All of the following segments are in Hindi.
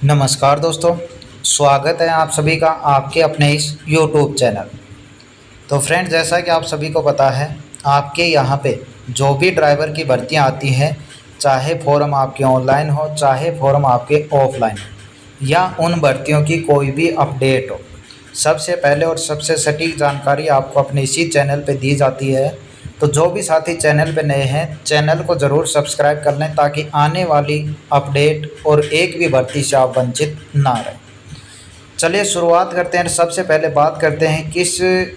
नमस्कार दोस्तों, स्वागत है आप सभी का आपके अपने इस यूट्यूब चैनल। तो फ्रेंड, जैसा कि आप सभी को पता है, आपके यहाँ पे जो भी ड्राइवर की भर्तियाँ आती हैं, चाहे फॉर्म आपके ऑनलाइन हो चाहे फॉर्म आपके ऑफलाइन हो, या उन भर्तियों की कोई भी अपडेट हो, सबसे पहले और सबसे सटीक जानकारी आपको अपने इसी चैनल पे दी जाती है। तो जो भी साथी चैनल पे नए हैं, चैनल को ज़रूर सब्सक्राइब कर लें ताकि आने वाली अपडेट और एक भी भर्ती से आप वंचित ना रहें। चलिए शुरुआत करते हैं। सबसे पहले बात करते हैं किस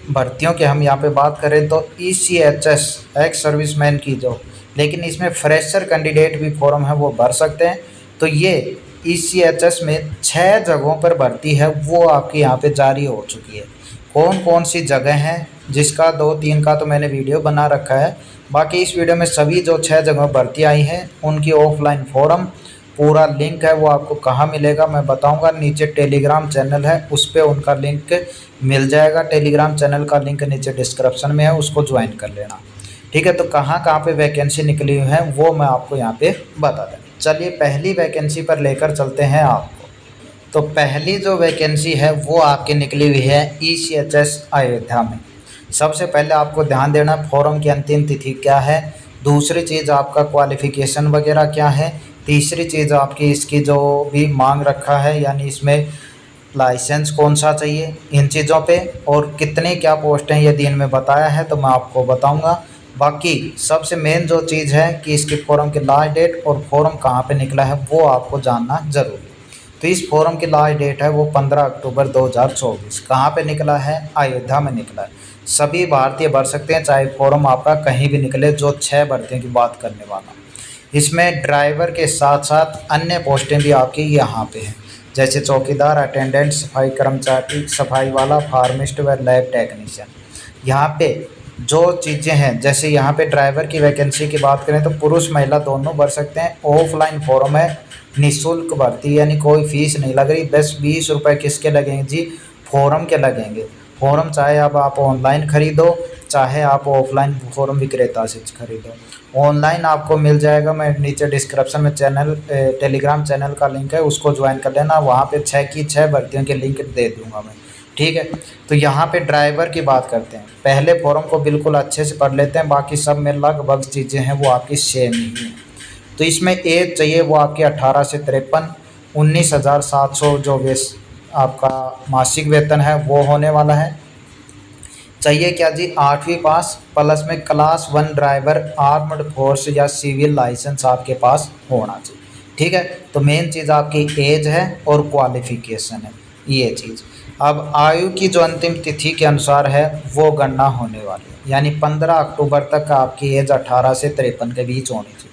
भर्तियों की हम यहाँ पे बात करें तो ECHS एक्स सर्विसमैन की जो, लेकिन इसमें फ्रेशर कैंडिडेट भी फॉर्म है वो भर सकते हैं। तो ये ECHS में 6 जगहों पर भर्ती है वो आपकी यहाँ पे जारी हो चुकी है। कौन कौन सी जगह हैं, जिसका 2-3 का तो मैंने वीडियो बना रखा है। बाकी इस वीडियो में सभी जो 6 जगह भर्ती आई हैं उनकी ऑफलाइन फॉर्म पूरा लिंक है वो आपको कहाँ मिलेगा मैं बताऊंगा। नीचे टेलीग्राम चैनल है उस पर उनका लिंक मिल जाएगा। टेलीग्राम चैनल का लिंक नीचे डिस्क्रिप्शन में है, उसको ज्वाइन कर लेना। ठीक है, तो कहाँ कहाँ पे वैकेंसी निकली हुई है वो मैं आपको यहाँ पे बता दें। चलिए पहली वैकेंसी पर लेकर चलते हैं आपको। तो पहली जो वैकेंसी है वो आपकी निकली हुई है ECHS अयोध्या में। सबसे पहले आपको ध्यान देना फॉर्म की अंतिम तिथि क्या है, दूसरी चीज़ आपका क्वालिफ़िकेशन वगैरह क्या है, तीसरी चीज़ आपकी इसकी जो भी मांग रखा है यानी इसमें लाइसेंस कौन सा चाहिए, इन चीज़ों पे और कितने क्या पोस्ट हैं यदि इनमें बताया है तो मैं आपको बताऊंगा। बाकी सबसे मेन जो चीज़ है कि इसकी फॉर्म की लास्ट डेट और फॉर्म कहाँ पे निकला है वो आपको जानना ज़रूरी है। तो इस फॉर्म की लास्ट डेट है वो 15 अक्टूबर 2024। कहाँ पे निकला है? अयोध्या में निकला है। सभी भारतीय भर सकते हैं चाहे फॉर्म आपका कहीं भी निकले। जो 6 भर्तियों की बात करने वाला, इसमें ड्राइवर के साथ साथ अन्य पोस्टें भी आपकी यहाँ पे हैं, जैसे चौकीदार, अटेंडेंट, सफाई कर्मचारी, सफाई वाला, फार्मिस्ट व लैब टेक्नीशियन। यहाँ पे जो चीज़ें हैं, जैसे यहाँ पे ड्राइवर की वैकेंसी की बात करें तो पुरुष महिला दोनों भर सकते हैं। ऑफलाइन फॉर्म है, निःशुल्क भर्ती यानी कोई फीस नहीं लग रही। 10-20 रुपये किसके लगेंगे जी? फॉर्म के लगेंगे। फॉर्म चाहे अब आप ऑनलाइन खरीदो चाहे आप ऑफलाइन फॉर्म विक्रेता से खरीदो। ऑनलाइन आपको मिल जाएगा, मैं नीचे डिस्क्रिप्शन में टेलीग्राम चैनल का लिंक है उसको ज्वाइन कर लेना। वहाँ पे 6 की 6 भर्तियों के लिंक दे दूँगा मैं। ठीक है, तो यहाँ पे ड्राइवर की बात करते हैं। पहले फॉर्म को बिल्कुल अच्छे से पढ़ लेते हैं, बाकी सब में लगभग चीज़ें हैं वो आपकी सेम ही हैं। तो इसमें एज चाहिए वो आपकी 18 से 53। 19,700 जो आपका मासिक वेतन है वो होने वाला है। चाहिए क्या जी? 8वीं पास प्लस में क्लास 1 ड्राइवर आर्मड फोर्स या सिविल लाइसेंस आपके पास होना चाहिए। ठीक है, तो मेन चीज़ आपकी एज है और क्वालिफिकेशन है, ये चीज़। अब आयु की जो अंतिम तिथि के अनुसार है वो गणना होने वाली है, यानी 15 अक्टूबर तक आपकी एज 18 से 53 के बीच होनी चाहिए।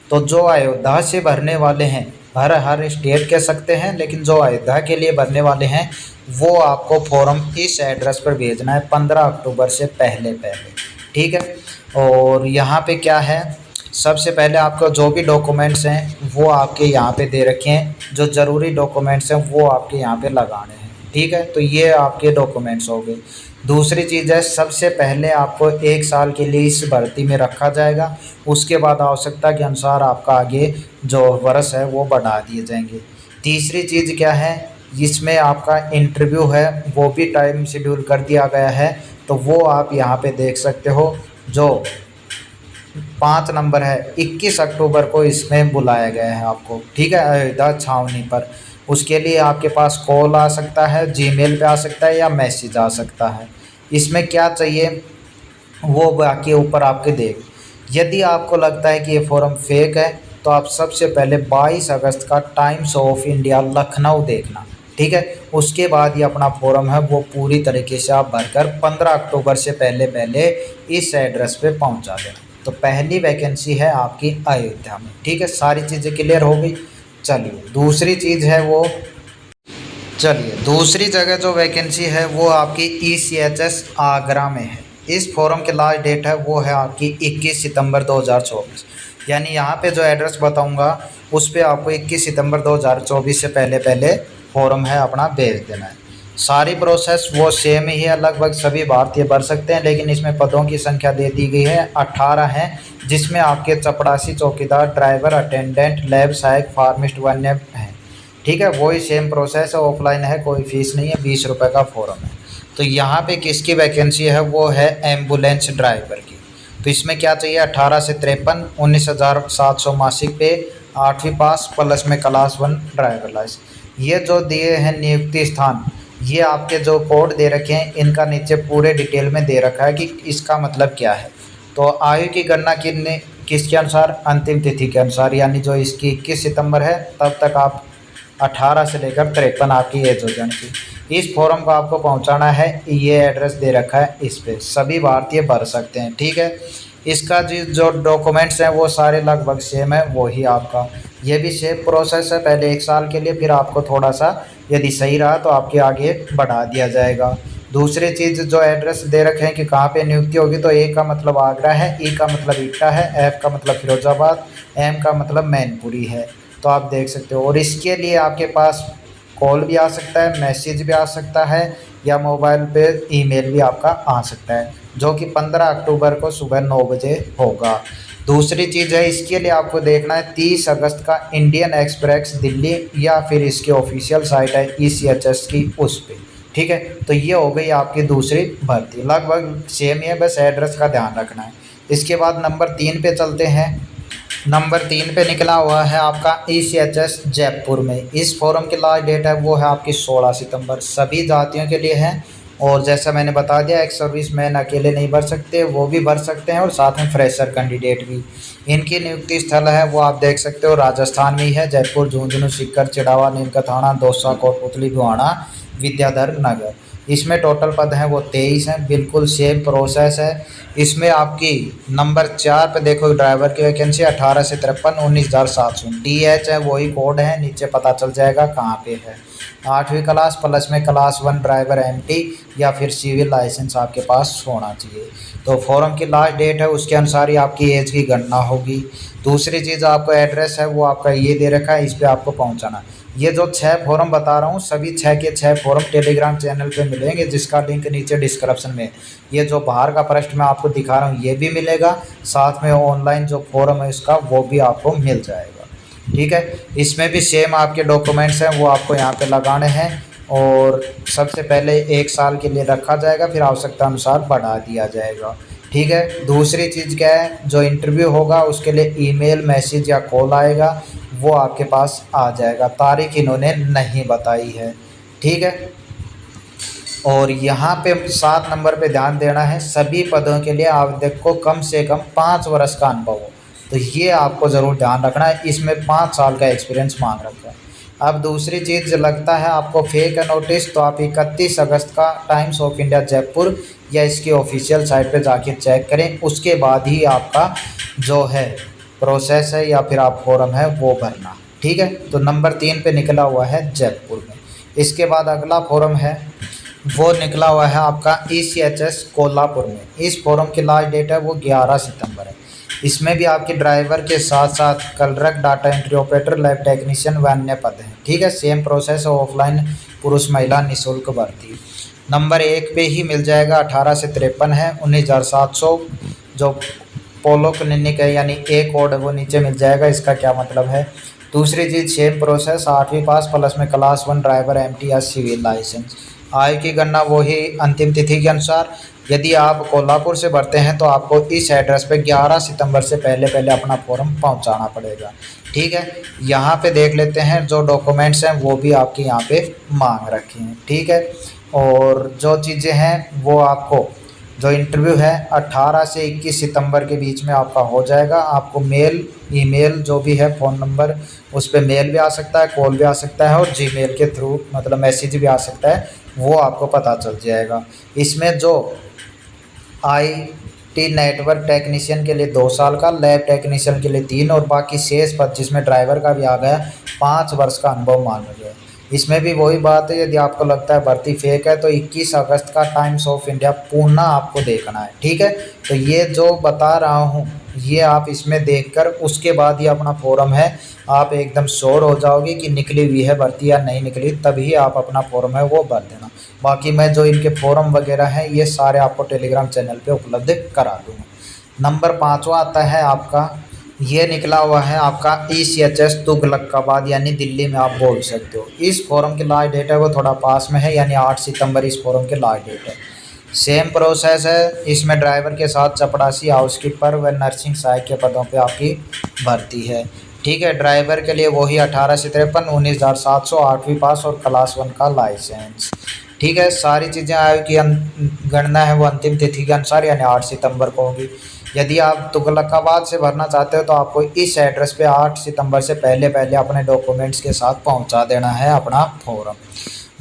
तो जो अयोध्या से भरने वाले हैं, हर स्टेट कह सकते हैं, लेकिन जो अयोध्या के लिए भरने वाले हैं वो आपको फॉर्म इस एड्रेस पर भेजना है 15 अक्टूबर से पहले पहले। ठीक है, और यहाँ पे क्या है, सबसे पहले आपको जो भी डॉक्यूमेंट्स हैं वो आपके यहाँ पे दे रखे हैं। जो ज़रूरी डॉक्यूमेंट्स हैं वो आपके यहाँ पे लगाने हैं। ठीक है, तो ये आपके डॉक्यूमेंट्स हो गए। दूसरी चीज़ है, सबसे पहले आपको 1 साल के लिए इस भर्ती में रखा जाएगा। उसके बाद आवश्यकता के अनुसार आपका आगे जो वर्ष है वो बढ़ा दिए जाएंगे। तीसरी चीज़ क्या है, जिसमें आपका इंटरव्यू है वो भी टाइम शेड्यूल कर दिया गया है। तो वो आप यहाँ पे देख सकते हो, जो 5 नंबर है, 21 अक्टूबर को इसमें बुलाया गया है आपको। ठीक है, अयोध्या छावनी पर। उसके लिए आपके पास कॉल आ सकता है, जीमेल पे आ सकता है या मैसेज आ सकता है। इसमें क्या चाहिए वो बाकी ऊपर आपके देख। यदि आपको लगता है कि ये फॉर्म फेक है तो आप सबसे पहले 22 अगस्त का टाइम्स ऑफ इंडिया लखनऊ देखना। ठीक है, उसके बाद ये अपना फॉर्म है वो पूरी तरीके से आप भरकर 15 अक्टूबर से पहले पहले इस एड्रेस पे पहुंचा देना। तो पहली वैकेंसी है आपकी अयोध्या में। ठीक है, सारी चीज़ें क्लियर हो गई। चलिए दूसरी चीज़ है वो, चलिए दूसरी जगह जो वैकेंसी है वो आपकी ECHS आगरा में है। इस फॉर्म की लास्ट डेट है वो है आपकी 21 सितंबर 2024। यानी यहाँ पे जो एड्रेस बताऊँगा उस पर आपको 21 सितंबर 2024 से पहले पहले फॉर्म है अपना भेज देना है। सारी प्रोसेस वो सेम ही है, लगभग सभी भारतीय भर सकते हैं, लेकिन इसमें पदों की संख्या दे दी गई है 18 हैं, जिसमें आपके चपरासी, चौकीदार, ड्राइवर, अटेंडेंट, लैब सहायक, फार्मिस्ट, वन्य हैं। ठीक है, वही सेम प्रोसेस है, ऑफलाइन है, कोई फीस नहीं है, 20 रुपये का फॉर्म है। तो यहाँ पे किसकी वैकेंसी है, वो है एम्बुलेंस ड्राइवर की। तो इसमें क्या चाहिए, 18 से 53, 19,700 मासिक पे, 8वीं पास प्लस में क्लास 1 ड्राइवर लाइसेंस। ये जो दिए हैं नियुक्ति स्थान, ये आपके जो कोड दे रखे हैं इनका नीचे पूरे डिटेल में दे रखा है कि इसका मतलब क्या है। तो आयु की गणना किसके अनुसार, अंतिम तिथि के अनुसार, यानी जो इसकी 21 सितंबर है तब तक आप 18 से लेकर 53 आपकी एज हो जानी चाहिए। इस फॉर्म को आपको पहुंचाना है, ये एड्रेस दे रखा है, इस पे सभी भारतीय भर सकते हैं। ठीक है, इसका जो डॉक्यूमेंट्स हैं वो सारे लगभग सेम है, वही आपका ये भी सेम प्रोसेस है, पहले 1 साल के लिए, फिर आपको थोड़ा सा यदि सही रहा तो आपके आगे बढ़ा दिया जाएगा। दूसरी चीज़ जो एड्रेस दे रखे हैं कि कहाँ पे नियुक्ति होगी, तो ए का मतलब आगरा है, ई का मतलब ईटा है, एफ का मतलब फिरोजाबाद, एम का मतलब मैनपुरी है। तो आप देख सकते हो, और इसके लिए आपके पास कॉल भी आ सकता है, मैसेज भी आ सकता है, या मोबाइल पे ईमेल भी आपका आ सकता है, जो कि 15 अक्टूबर को सुबह 9 बजे होगा। दूसरी चीज़ है, इसके लिए आपको देखना है 30 अगस्त का इंडियन एक्सप्रेस दिल्ली, या फिर इसकी ऑफिशियल साइट है ECHS की, उस पर। ठीक है, तो ये हो गई आपकी दूसरी भर्ती, लगभग सेम ही है, बस एड्रेस का ध्यान रखना है। इसके बाद नंबर 3 पे चलते हैं। नंबर 3 पे निकला हुआ है आपका ECHS जयपुर में। इस फॉर्म की लास्ट डेट है वो है आपकी 16 सितंबर, सभी जातियों के लिए है। और जैसा मैंने बता दिया, एक सर्विस मैन अकेले नहीं भर सकते, वो भी भर सकते हैं, और साथ में फ्रेशर कैंडिडेट भी। इनकी नियुक्ति स्थल है वो आप देख सकते हो, राजस्थान में ही है, जयपुर, झुंझुनू, सीकर, चिड़ावा, नीमकाथाना, दौसा, कोटपुतली, बुहाना, विद्याधर नगर। इसमें टोटल पद हैं वो 23 हैं, बिल्कुल सेम प्रोसेस है। इसमें आपकी नंबर 4 पे देखो, ड्राइवर की वैकेंसी 18 से 53, 19,700, DH है, वही कोड है, नीचे पता चल जाएगा कहाँ पे है। 8वीं क्लास प्लस में क्लास 1 ड्राइवर MT, या फिर सिविल लाइसेंस आपके पास होना चाहिए। तो फॉर्म की लास्ट डेट है, उसके अनुसार ही आपकी एज की गणना होगी। दूसरी चीज़, आपका एड्रेस है वो आपका ये दे रखा है, इस पर आपको पहुँचाना। ये जो 6 फॉर्म बता रहा हूँ, सभी 6 के 6 फॉर्म टेलीग्राम चैनल पे मिलेंगे, जिसका लिंक नीचे डिस्क्रिप्शन में। ये जो बाहर का पृष्ठ मैं आपको दिखा रहा हूँ ये भी मिलेगा, साथ में ऑनलाइन जो फॉर्म है इसका वो भी आपको मिल जाएगा। ठीक है, इसमें भी सेम आपके डॉक्यूमेंट्स हैं वो आपको यहाँ पे लगाने हैं, और सबसे पहले 1 साल के लिए रखा जाएगा, फिर आवश्यकता अनुसार बढ़ा दिया जाएगा। ठीक है, दूसरी चीज़ क्या है, जो इंटरव्यू होगा उसके लिए ईमेल, मैसेज या कॉल आएगा, वो आपके पास आ जाएगा, तारीख इन्होंने नहीं बताई है। ठीक है, और यहाँ पे 7 नंबर पे ध्यान देना है, सभी पदों के लिए आवेदक को कम से कम 5 वर्ष का अनुभव हो, तो ये आपको ज़रूर ध्यान रखना है, इसमें 5 साल का एक्सपीरियंस मांग रखा है। अब दूसरी चीज़ लगता है आपको फेक है नोटिस, तो आप 31 अगस्त का टाइम्स ऑफ इंडिया जयपुर या इसकी ऑफिशियल साइट पे जाके चेक करें, उसके बाद ही आपका जो है प्रोसेस है या फिर आप फॉर्म है वो भरना। ठीक है, तो नंबर 3 पे निकला हुआ है जयपुर में। इसके बाद अगला फॉर्म है वो निकला हुआ है आपका ECHS कोल्हापुर में। इस फॉर्म की लास्ट डेट है वो 11 सितंबर है। इसमें भी आपके ड्राइवर के साथ साथ clerk, data entry operator, lab technician व अन्य पद हैं। ठीक है, सेम प्रोसेस है, ऑफलाइन, पुरुष महिला निःशुल्क भर्ती। नंबर 1 पे ही मिल जाएगा, 18 से 53 है, 19,700 जो पोलो क्लिनिक है, यानी ए कोड है वो नीचे मिल जाएगा, इसका क्या मतलब है। दूसरी चीज़, सेम प्रोसेस, 8वीं पास प्लस में क्लास 1 ड्राइवर MT या सिविल लाइसेंस। आय की गणना वही अंतिम तिथि के अनुसार। यदि आप कोल्हापुर से भरते हैं तो आपको इस एड्रेस पे 11 सितंबर से पहले पहले अपना फॉर्म पहुंचाना पड़ेगा। ठीक है, यहाँ पे देख लेते हैं जो डॉक्यूमेंट्स हैं वो भी आपके यहाँ पे मांग रखे हैं। ठीक है, और जो चीज़ें हैं वो आपको, जो इंटरव्यू है 18 से 21 सितंबर के बीच में आपका हो जाएगा। आपको मेल, ईमेल जो भी है, फ़ोन नंबर, उस पर मेल भी आ सकता है, कॉल भी आ सकता है, और जीमेल के थ्रू मतलब मैसेज भी आ सकता है, वो आपको पता चल जाएगा। इसमें जो IT नेटवर्क टेक्नीशियन के लिए 2 साल का, लैब टेक्नीशियन के लिए 3, और बाकी शेष पद जिसमें ड्राइवर का भी आ गया 5 वर्ष का अनुभव मांगा गया। इसमें भी वही बात है, यदि आपको लगता है भर्ती फेक है तो 21 अगस्त का टाइम्स ऑफ इंडिया पुनः आपको देखना है। ठीक है, तो ये जो बता रहा हूँ ये आप इसमें देखकर उसके बाद ही अपना फॉर्म है आप एकदम श्योर हो जाओगे कि निकली हुई है भर्ती या नहीं निकली, तभी आप अपना फॉर्म है वो भर देना। बाकी मैं जो इनके फॉर्म वगैरह हैं ये सारे आपको टेलीग्राम चैनल पे उपलब्ध करा दूँगा। नंबर 5वां आता है आपका ये निकला हुआ है आपका ECHS तुगलकाबाद यानी दिल्ली में आप बोल सकते हो। इस फॉरम की लास्ट डेट है वो थोड़ा पास में है, यानी 8 सितंबर इस फॉरम की लास्ट डेट है। सेम प्रोसेस है, इसमें ड्राइवर के साथ चपड़ासी, हाउसकीपर व नर्सिंग सहायक के पदों पे आपकी भर्ती है। ठीक है, ड्राइवर के लिए वही 18 से 53, 19,700, 8वीं पास और क्लास 1 का लाइसेंस। ठीक है, सारी चीज़ें आयु की गणना है वो अंतिम तिथि के अनुसार यानी 8 सितंबर को होगी। यदि आप तुगलकाबाद से भरना चाहते हो तो आपको इस एड्रेस पे 8 सितंबर से पहले पहले अपने डॉक्यूमेंट्स के साथ पहुंचा देना है अपना फॉर्म।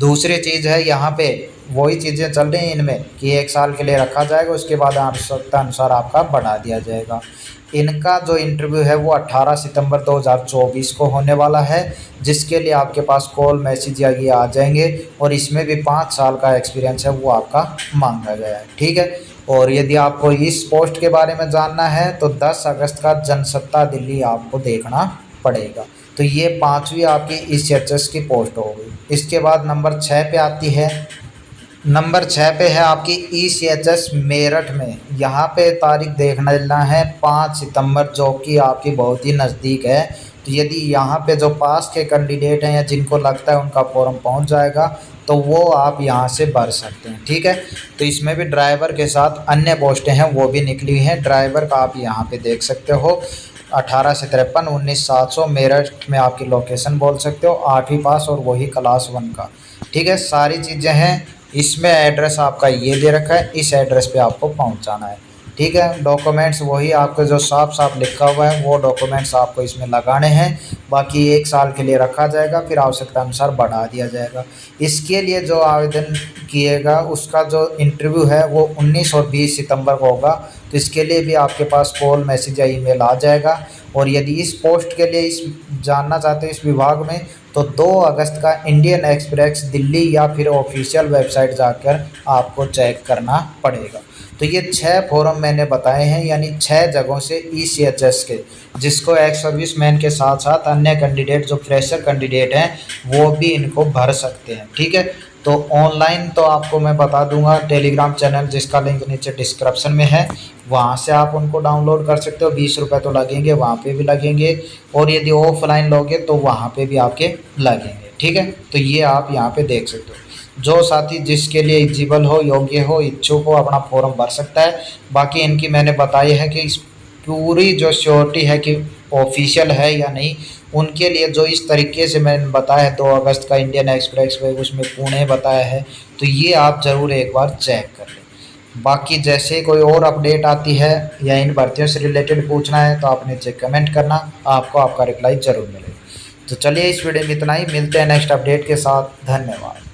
दूसरी चीज़ है, यहाँ पे वही चीज़ें चल रही हैं इनमें कि 1 साल के लिए रखा जाएगा, उसके बाद आवश्यकता अनुसार आपका बढ़ा दिया जाएगा। इनका जो इंटरव्यू है वो 18 सितंबर 2024 को होने वाला है, जिसके लिए आपके पास कॉल मैसेज या ये आ जाएंगे, और इसमें भी 5 साल का एक्सपीरियंस है वो आपका मांगा गया है। ठीक है, और यदि आपको इस पोस्ट के बारे में जानना है तो 10 अगस्त का जनसत्ता दिल्ली आपको देखना पड़ेगा। तो ये 5वीं आपकी ECHS की पोस्ट होगी। इसके बाद नंबर 6 पे आती है, नंबर 6 पे है आपकी ECHS मेरठ में। यहाँ पे तारीख देखना लेना है 5 सितंबर, जो कि आपकी बहुत ही नज़दीक है। तो यदि यहाँ पे जो पास के कैंडिडेट हैं या जिनको लगता है उनका फॉर्म पहुँच जाएगा तो वो आप यहाँ से भर सकते हैं। ठीक है, तो इसमें भी ड्राइवर के साथ अन्य पोस्टें हैं वो भी निकली हुई हैं। ड्राइवर का आप यहाँ पे देख सकते हो, 18 से 53, 19,700, मेरठ में आपकी लोकेशन बोल सकते हो, 8वीं पास और वही क्लास 1 का। ठीक है, सारी चीज़ें हैं इसमें। एड्रेस आपका ये दे रखा है, इस एड्रेस पे आपको पहुंचाना है। ठीक है, डॉक्यूमेंट्स वही आपके जो साफ साफ लिखा हुआ है वो डॉक्यूमेंट्स आपको इसमें लगाने हैं। बाकी 1 साल के लिए रखा जाएगा, फिर आवश्यकता अनुसार बढ़ा दिया जाएगा। इसके लिए जो आवेदन किएगा उसका जो इंटरव्यू है वो 19 और 20 सितंबर को होगा। तो इसके लिए भी आपके पास कॉल मैसेज या ईमेल आ जाएगा। और यदि इस पोस्ट के लिए इस जानना चाहते हो इस विभाग में, तो 2 अगस्त का इंडियन एक्सप्रेस दिल्ली या फिर ऑफिशियल वेबसाइट जाकर आपको चेक करना पड़ेगा। तो ये 6 फॉर्म मैंने बताए हैं, यानी 6 जगहों से ECHS के, जिसको एक्स सर्विस मैन के साथ साथ अन्य कैंडिडेट जो फ्रेशर कैंडिडेट हैं वो भी इनको भर सकते हैं। ठीक है, तो ऑनलाइन तो आपको मैं बता दूंगा, टेलीग्राम चैनल जिसका लिंक नीचे डिस्क्रिप्शन में है, वहाँ से आप उनको डाउनलोड कर सकते हो। 20 रुपये तो लगेंगे, वहाँ पे भी लगेंगे, और यदि ऑफलाइन लोगे तो वहाँ पे भी आपके लगेंगे। ठीक है, तो ये आप यहाँ पे देख सकते हो। जो साथी जिसके लिए एलिजिबल हो, योग्य हो, इच्छुक हो, अपना फॉर्म भर सकता है। बाकी इनकी मैंने बताई है कि इस पूरी जो श्योरिटी है कि ऑफिशियल है या नहीं, उनके लिए जो इस तरीके से मैंने बताया है 2 अगस्त का इंडियन एक्सप्रेस वे, उसमें पुणे बताया है, तो ये आप ज़रूर एक बार चेक कर लें। बाकी जैसे कोई और अपडेट आती है या इन भर्तियों से रिलेटेड पूछना है तो आप नीचे कमेंट करना, आपको आपका रिप्लाई ज़रूर मिलेगा। तो चलिए इस वीडियो में इतना ही, मिलते हैं नेक्स्ट अपडेट के साथ। धन्यवाद।